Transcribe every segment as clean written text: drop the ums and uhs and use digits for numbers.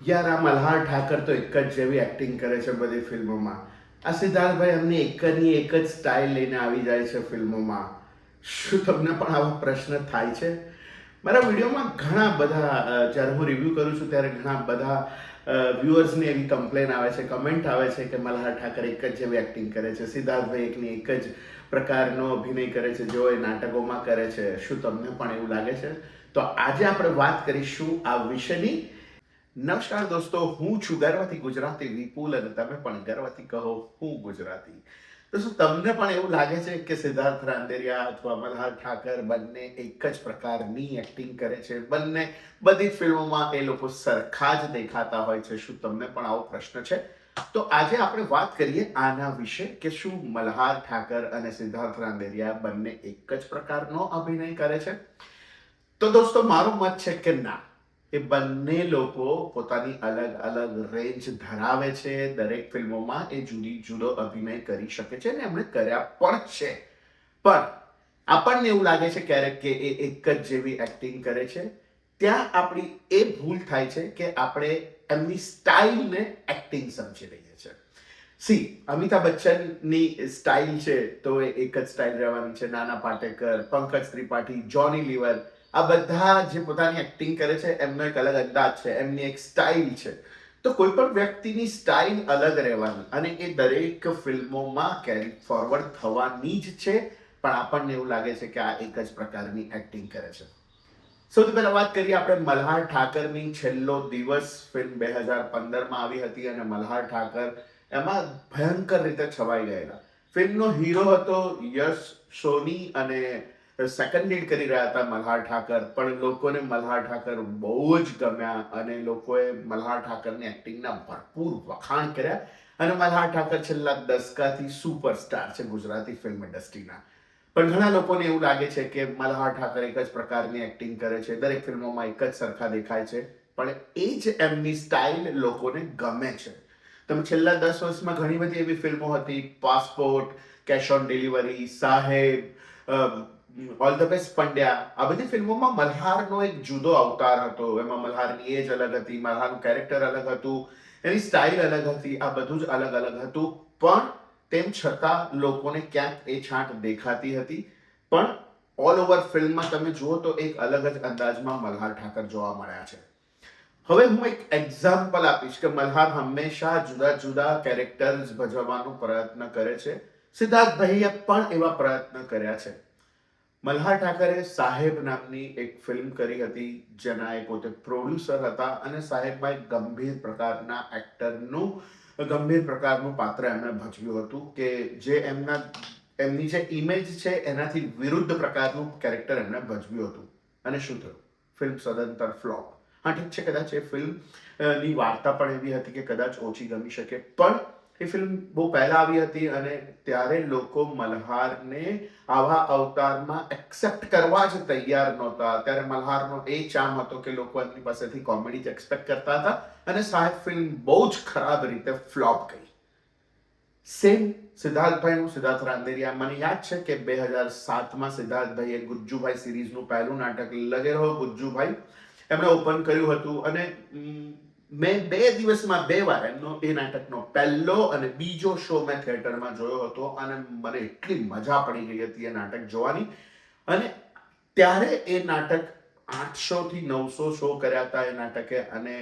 યાર આ મલ્હાર ઠાકર તો એક જ જેવી એક્ટિંગ કરે છે બધી ફિલ્મોમાં. આ સિદ્ધાર્થભાઈ અમને એકની એક જ સ્ટાઇલ લઈને આવી જાય છે ફિલ્મોમાં. શું તમને પણ આવો પ્રશ્ન થાય છે? મારા વિડીયોમાં ઘણા બધા જ્યારે હું રિવ્યૂ કરું છું ત્યારે ઘણા બધા વ્યુઅર્સને એવી કમ્પ્લેન આવે છે, કમેન્ટ આવે છે કે મલ્હાર ઠાકર એક જ જેવી એક્ટિંગ કરે છે, સિદ્ધાર્થભાઈ એકની એક જ પ્રકારનો અભિનય કરે છે જેઓ એ નાટકોમાં કરે છે. શું તમને પણ એવું લાગે છે? તો આજે આપણે વાત કરીશું આ વિષયની. નમસ્કાર દોસ્તો, હું છું ગર્વથી ગુજરાતી વિપુલ અને તમે પણ ગર્વથી કહો હું ગુજરાતી. તો શું તમને પણ એવું લાગે છે કે સિદ્ધાર્થ રાંદેરિયા અથવા મલ્હાર ઠાકર બંને એક જ પ્રકારની એક્ટિંગ કરે છે? બંને બધી ફિલ્મોમાં એ લોકો સરખા જ દેખાતા હોય છે? શું તમને પણ આવો પ્રશ્ન છે? તો આજે આપણે વાત કરીએ આના વિશે કે શું મલ્હાર ઠાકર અને સિદ્ધાર્થ રાંદેરિયા બંને એક જ પ્રકારનો અભિનય કરે છે? તો દોસ્તો મારું મત છે કે ના, એ બંને લોકો પોતાની અલગ અલગ રેન્જ ધરાવે છે. દરેક ફિલ્મોમાં એ જુદો અભિનય કરી શકે છે અને એમણે કર્યા પણ છે. પણ આપણને એવું લાગે છે ક્યારેક કે એ એક જ જેવી એક્ટિંગ કરે છે. ત્યાં આપણી એ ભૂલ થાય છે કે આપણે એમની સ્ટાઇલને એક્ટિંગ સમજી લઈએ છીએ. સી, અમિતાભ બચ્ચનની સ્ટાઇલ છે તો એ એક જ સ્ટાઇલ રહેવાની છે. નાના પાટેકર, પંકજ ત્રિપાઠી, જોની લીવર, આ બધા જે પોતાની એક્ટિંગ કરે છે એમનો એક અલગ અંદાજ છે, એમની એક સ્ટાઇલ છે. તો કોઈ પણ વ્યક્તિની સ્ટાઇલ અલગ રહેવાની અને એ દરેક ફિલ્મોમાં કેરી ફોરવર્ડ થવાની જ છે. પણ આપણને એવું લાગે છે કે આ એક જ પ્રકારની એક્ટિંગ કરે છે. સૌથી પહેલા વાત કરીએ આપણે મલ્હાર ઠાકરની. છેલ્લો દિવસ ફિલ્મ 2015માં આવી હતી અને મલ્હાર ઠાકર એમાં ભયંકર રીતે છવાઈ ગયેલા. ફિલ્મનો હીરો હતો યશ સોની અને સેકન્ડ લીડ કરી રહ્યા હતા મલ્હાર ઠાકર. પણ લોકોને મલ્હાર ઠાકર બહુ જ ગમ્યા અને લોકોએ મલ્હાર ઠાકરની એક્ટિંગના ભરપૂર વખાણ કર્યા. અને મલ્હાર ઠાકર છેલ્લા દસકાથી સુપરસ્ટાર છે ગુજરાતી ફિલ્મ ઇન્ડસ્ટ્રીના. પણ ઘણા લોકોને એવું લાગે છે કે મલ્હાર ઠાકર એક જ પ્રકારની એક્ટિંગ કરે છે, દરેક ફિલ્મોમાં એક જ સરખા દેખાય છે. પણ એ જ એમની સ્ટાઇલ લોકોને ગમે છે. તમે છેલ્લા 10 વર્ષમાં ઘણી બધી એવી ફિલ્મો હતી, પાસપોર્ટ, કેશ ઓન ડિલિવરી, સાહેબ, ઓલ ધ બેસ્ટ પંડ્યા, આ બધી ફિલ્મોમાં મલ્હારનો એક જુદો અવતાર હતો. એમાં મલ્હારની એજ અલગ હતી, મલ્હારનું કેરેક્ટર અલગ હતું, એની સ્ટાઇલ અલગ હતી, આ બધું જ અલગ અલગ હતું. પણ તેમ છતાં લોકોને ક્યાંક એ છાંટ દેખાતી હતી. પણ ઓલ ઓવર ફિલ્મમાં તમે જુઓ તો એક અલગ જ અંદાજમાં મલ્હાર ઠાકર જોવા મળ્યા છે. હવે હું એક એક્ઝામ્પલ આપીશ કે મલ્હાર હંમેશા જુદા જુદા કેરેક્ટર્સ ભજવવાનો પ્રયત્ન કરે છે. સિદ્ધાર્થભાઈએ પણ એવા પ્રયત્ન કર્યા છે. મલ્હાર ઠાકરે સાહેબ નામની એક ફિલ્મ કરી હતી જેના એ પોતે પ્રોડ્યુસર હતા અને સાહેબમાં એક ગંભીર પ્રકારનું પાત્ર એમણે ભજવ્યું હતું કે જે એમની જે ઇમેજ છે એનાથી વિરુદ્ધ પ્રકારનું કેરેક્ટર એમણે ભજવ્યું હતું. અને શું થયું? ફિલ્મ સદંતર ફ્લોપ. હા, ઠીક છે, કદાચ એ ફિલ્મની વાર્તા પણ એવી હતી કે કદાચ ઓછી ગમી શકે. પણ એ ફિલ્મ બહુ પહેલા આવી હતી અને ત્યારે લોકો મલ્હારને આવા અવતારમાં એક્સેપ્ટ કરવા જ તૈયાર નહોતા. ત્યારે મલ્હારનો એ ચામ હતો કે લોકો એમની પાસેથી કોમેડી જ એક્સપેક્ટ કરતા હતા અને સાહેબ ફિલ્મ બહુ જ ખરાબ રીતે ફ્લોપ ગઈ. સેમ સિદ્ધાર્થભાઈનું, સિદ્ધાર્થ રાંદેરિયા. મને યાદ છે કે 2007માં સિદ્ધાર્થભાઈએ ગુજ્જુભાઈ સિરીઝનું પહેલું નાટક લગે રહો ગુજ્જુભાઈ એમણે ઓપન કર્યું હતું અને મેં 2 દિવસમાં 2 વાર એમનો એ નાટકનો પહેલો અને બીજો શો મેં થિયેટરમાં જોયો હતો અને મને એટલી મજા પડી ગઈ હતી એ નાટક જોવાની. અને ત્યારે એ નાટક 800 થી 900 શો કર્યા હતા એ નાટકે. અને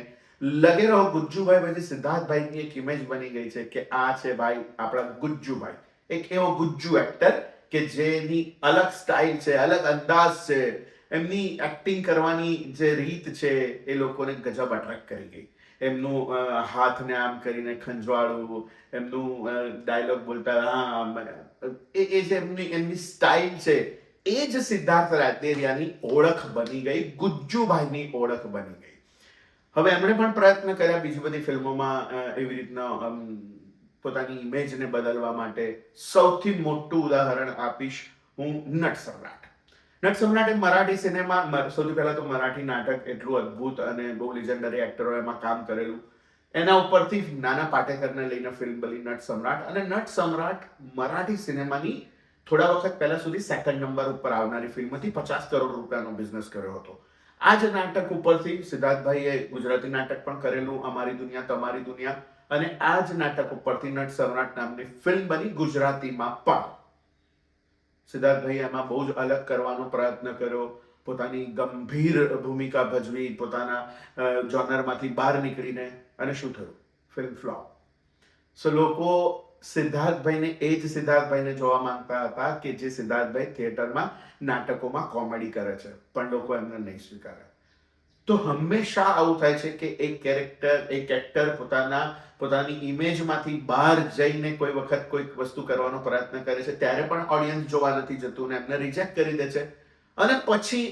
લગે રહો ગુજ્જુભાઈ પછી સિદ્ધાર્થભાઈની એક ઇમેજ બની ગઈ છે કે આ છે ભાઈ આપણા ગુજ્જુભાઈ, એક એવો ગુજ્જુ એક્ટર કે જેની અલગ સ્ટાઇલ છે, અલગ અંદાજ છે, એમની એક્ટિંગ કરવાની જે રીત છે એ લોકોને ગજબ અટ્રેક્ટ કરી ગઈ. એમનું હાથને આમ કરીને ખંજવાળવું, એમનું ડાયલોગ બોલતા, હા, એ જે એમની સ્ટાઇલ છે એ જ સિદ્ધાર્થ રાંદેરિયાની ઓળખ બની ગઈ, ગુજ્જુભાઈની ઓળખ બની ગઈ. હવે એમણે પણ પ્રયત્ન કર્યા બીજી બધી ફિલ્મોમાં એવી રીતના પોતાની ઇમેજને બદલવા માટે. સૌથી મોટું ઉદાહરણ આપીશ હું નટ સમ્રાટ. નટ સમ્રાટ એ મરાઠી સિનેમા, સૌથી પહેલા તો મરાઠી નાટક એટલું અદ્ભુત અને બહુ લિજેન્ડરી એક્ટરો એમાં કામ કરેલું. એના ઉપરથી નાના પાટેકરને લઈને ફિલ્મ બની નટ સમ્રાટ. અને નટ સમ્રાટ મરાઠી સિનેમાની થોડા વખત પહેલા સુધી સેકન્ડ નંબર ઉપર આવનારી ફિલ્મ હતી. 50 કરોડ રૂપિયાનો બિઝનેસ કર્યો હતો. આ જ નાટક ઉપરથી સિદ્ધાર્થભાઈએ ગુજરાતી નાટક પણ કરેલું, અમારી દુનિયા તમારી દુનિયા, અને આ જ નાટક ઉપરથી નટ સમ્રાટ નામની ફિલ્મ બની ગુજરાતીમાં પણ. સિદ્ધાર્થભાઈએ એમાં બહુ જ અલગ કરવાનો પ્રયત્ન કર્યો, પોતાની ગંભીર ભૂમિકા ભજવી, પોતાના જોનરમાંથી બહાર નીકળીને, અને શું થયું? Film flop. સો લોકો સિદ્ધાર્થભાઈને એ જ સિદ્ધાર્થભાઈને જોવા માંગતા હતા કે જે સિદ્ધાર્થભાઈ થિયેટરમાં નાટકોમાં કોમેડી કરે છે, પણ લોકો એમને નહીં સ્વીકારે. તો હંમેશા આવું થાય છે કે એક એક્ટર પોતાની ઇમેજમાંથી બહાર જઈને કોઈ વખત કોઈક વસ્તુ કરવાનો પ્રયત્ન કરે છે, ત્યારે પણ ઓડિયન્સ જોવા નથી જતું ને એમને રિજેક્ટ કરી દે છે. અને પછી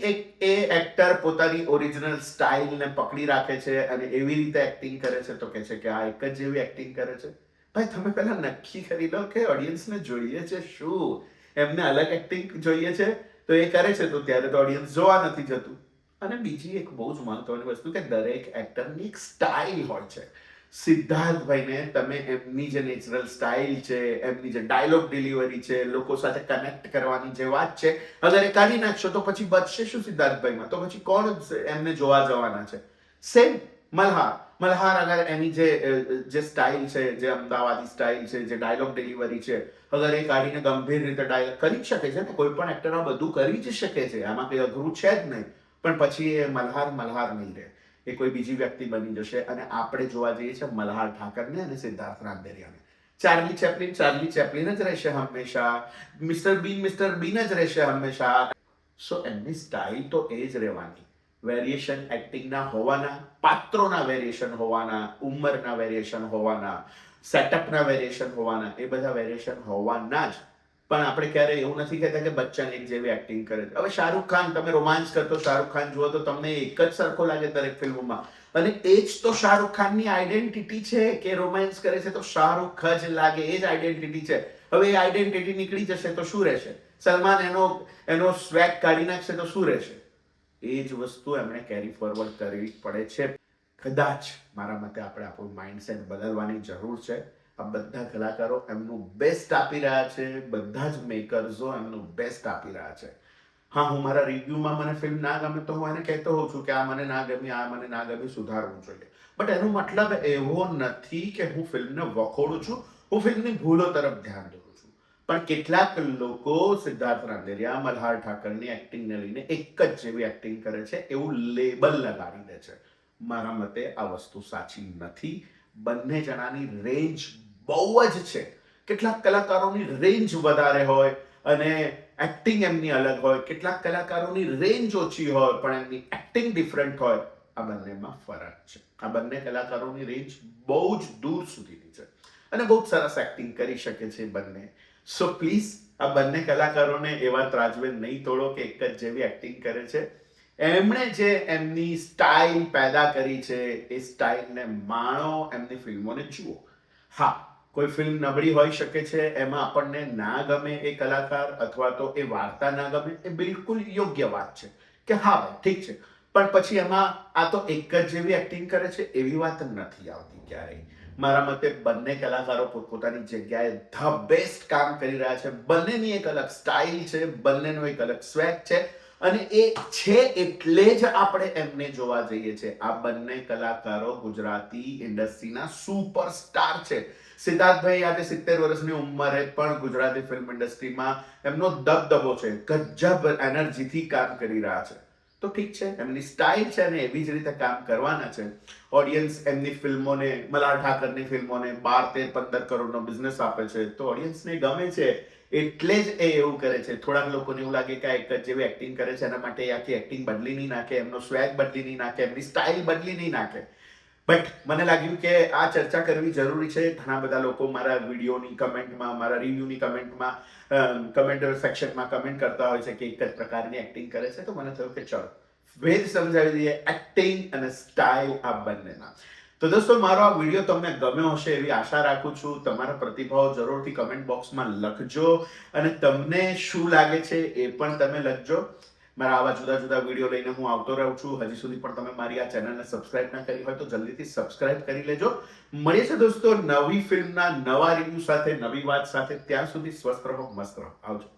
એ એક્ટર પોતાની ઓરિજિનલ સ્ટાઇલને પકડી રાખે છે અને એવી રીતે એક્ટિંગ કરે છે, તો કહે છે કે આ એક જ જેવી એક્ટિંગ કરે છે. ભાઈ, તમે પહેલા નક્કી કરી લો કે ઓડિયન્સને જોઈએ છે શું. એમને અલગ એક્ટિંગ જોઈએ છે તો એ કરે છે, તો ત્યારે તો ઓડિયન્સ જોવા નથી જતું. અને બીજી એક બહુ જ મહત્વની વસ્તુ કે દરેક એક્ટરની એક સ્ટાઇલ હોય છે. સિદ્ધાર્થભાઈને તમે એમની જે નેચરલ સ્ટાઇલ છે, એમની જે ડાયલોગ ડિલિવરી છે, લોકો સાથે કનેક્ટ કરવાની જે વાત છે, અગર એ કાઢી નાખશો તો પછી બચશે શું સિદ્ધાર્થભાઈમાં? તો પછી કોણ એમને જોવા જવાના છે? સેમ મલ્હાર અગર એની જે સ્ટાઇલ છે, જે અમદાવાદી સ્ટાઇલ છે, જે ડાયલોગ ડિલિવરી છે, અગર એ કાઢીને ગંભીર રીતે ડાયલોગ કરી જ શકે છે ને, કોઈ પણ એક્ટર આ બધું કરી જ શકે છે, આમાં કંઈ અઘરું છે જ નહીં. પણ પછી એ મલ્હાર નહીં રહે, એ કોઈ બીજી વ્યક્તિ બની જશે. અને આપણે જોવા જઈએ છીએ મલ્હાર ઠાકરને અને સિદ્ધાર્થ રાંદેરિયાને. ચાર્લી ચેપ્લિન જ રહેશે હંમેશા, મિસ્ટર બીન જ રહેશે હંમેશા. સો એમની સ્ટાઇલ તો એ જ રહેવાની. વેરિએશન એક્ટિંગના હોવાના, પાત્રોના વેરિએશન હોવાના, ઉંમરના વેરિએશન હોવાના, સેટઅપના વેરિએશન હોવાના, એ બધા વેરિએશન હોવાના જ. પણ આપણે ક્યારે એવું નથી કહેતા કે બચ્ચન એક જેવી એક્ટિંગ કરે છે. હવે શાહરુખ ખાન, તમે રોમાન્સ કરતો શાહરુખ ખાન જુઓ તો તમને એક જ સરખો લાગે દરેક ફિલ્મોમાં. અને એ જ તો શાહરુખ ખાનની આઈડેન્ટિટી છે કે રોમાન્સ કરે છે તો શાહરુખ જ લાગે, એ જ આઈડેન્ટિટી છે. હવે એ આઈડેન્ટિટી નીકળી જશે તો શું રહેશે? સલમાન એનો સ્વેગ કાઢી નાખશે તો શું રહેશે? એ જ વસ્તુ એમણે કેરી ફોરવર્ડ કરવી પડે છે. કદાચ મારા મતે આપણે આપણું માઇન્ડસેટ બદલવાની જરૂર છે. આ બધા કલાકારો એમનું બેસ્ટ આપી રહ્યા છે, બધા જ મેકર્સો એમનું બેસ્ટ આપી રહ્યા છે. હા, હું મારા રિવ્યુમાં મને ફિલ્મ ના ગમે તો હું એને કહેતો હોઉં છું કે આ મને ના ગમી, આ મને ના ગમી, સુધારવું જોઈએ. બટ એનો મતલબ એવો નથી કે હું ફિલ્મને વખોડું છું, હું ફિલ્મની ભૂલો તરફ ધ્યાન દોરું છું. પણ કેટલાક લોકો સિદ્ધાર્થ રાંદેરિયા, મલ્હાર ઠાકરની એક્ટિંગને લઈને એક જ જેવી એક્ટિંગ કરે છે એવું લેબલ લગાડી દે છે. મારા મતે આ વસ્તુ સાચી નથી. બંને જણાની રેન્જ બહુ જ છે. કેટલાક કલાકારોની રેન્જ વધારે હોય અને એક્ટિંગ એમની અલગ હોય, કેટલાક કલાકારોની રેન્જ ઓછી હોય પણ એમની એક્ટિંગ ડિફરન્ટ હોય. આ બંનેમાં ફરક છે. આ બંને કલાકારોની રેન્જ બહુ જ દૂર સુધીની છે અને બહુ જ સરસ એક્ટિંગ કરી શકે છે બંને. સો પ્લીઝ આ બંને કલાકારોને એવા ત્રાજવે નહીં તોડો કે એક જ જેવી એક્ટિંગ કરે છે. એમણે જે એમની સ્ટાઇલ પેદા કરી છે એ સ્ટાઇલને માણો, એમની ફિલ્મોને જુઓ. હા, કોઈ ફિલ્મ નબળી હોઈ શકે છે, એમાં આપણને ના ગમે એ કલાકાર અથવા તો એ વાર્તા ના ગમે, એ બિલકુલ યોગ્ય વાત છે કે હા ભાઈ ઠીક છે, પણ પછી એમાં આ તો એક જ જેવી એક્ટિંગ કરે છે એવી વાત નથી આવતી ક્યારેય. મારા મતે બંને કલાકારો પોતપોતાની જગ્યાએ ધ બેસ્ટ કામ કરી રહ્યા છે. બંનેની એક અલગ સ્ટાઇલ છે, બંનેનો એક અલગ સ્વેગ છે અને એ છે એટલે જ આપણે એમને જોવા જઈએ છીએ. આ બંને કલાકારો ગુજરાતી ઇન્ડસ્ટ્રીના સુપરસ્ટાર છે. સિદ્ધાર્થભાઈ આજે 70 વર્ષની ઉંમરે પણ ગુજરાતી ફિલ્મ ઇન્ડસ્ટ્રીમાં એમનો દબદબો છે, ગજબ એનર્જીથી કામ કરી રહ્યા છે. તો ઠીક છે, એમની સ્ટાઇલ છે અને એવી જ રીતે કામ કરવાના છે. ઓડિયન્સ એમની ફિલ્મોને, મલ્હાર ઠાકરની ફિલ્મોને 12, 13, 15 કરોડનો બિઝનેસ આપે છે તો ઓડિયન્સને ગમે છે એટલે જ એ એવું કરે છે. થોડાક લોકોને એવું લાગે કે આ એક જ જેવી એક્ટિંગ કરે છે, એના માટે આખી એક્ટિંગ બદલી નહીં નાખે, એમનો સ્વેગ બદલી નહીં નાખે, એમની સ્ટાઇલ બદલી નહીં નાખે. બટ મને લાગ્યું કે આ ચર્ચા કરવી જરૂરી છે. ઘણા બધા લોકો મારા વિડીયોની કમેન્ટમાં, મારા રિવ્યુની કમેન્ટમાં, કમેન્ટ સેક્શનમાં કમેન્ટ કરતા હોય છે કે એક જ પ્રકારની એક્ટિંગ કરે છે. તો મને થયું કે ચલો ભેદ સમજાવી દઈએ, એક્ટિંગ અને સ્ટાઇલ આ બંનેના. તો દોસ્તો, મારો આ વિડીયો તમને ગમ્યો હશે એવી આશા રાખું છું. તમારા પ્રતિભાવ જરૂરથી કમેન્ટ બોક્સમાં લખજો અને તમને શું લાગે છે એ પણ તમે લખજો. મારા આવા જુદા જુદા વિડીયો લઈને હું આવતો રહું છું. હજી સુધી પણ તમે મારી આ ચેનલને સબસ્ક્રાઇબ ના કરી હોય તો જલ્દીથી સબસ્ક્રાઇબ કરી લેજો. મળીએ છે દોસ્તો નવી ફિલ્મના નવા રિવ્યુ સાથે, નવી વાત સાથે. ત્યાં સુધી સ્વસ્થ રહો, મસ્ત રહો. આવજો.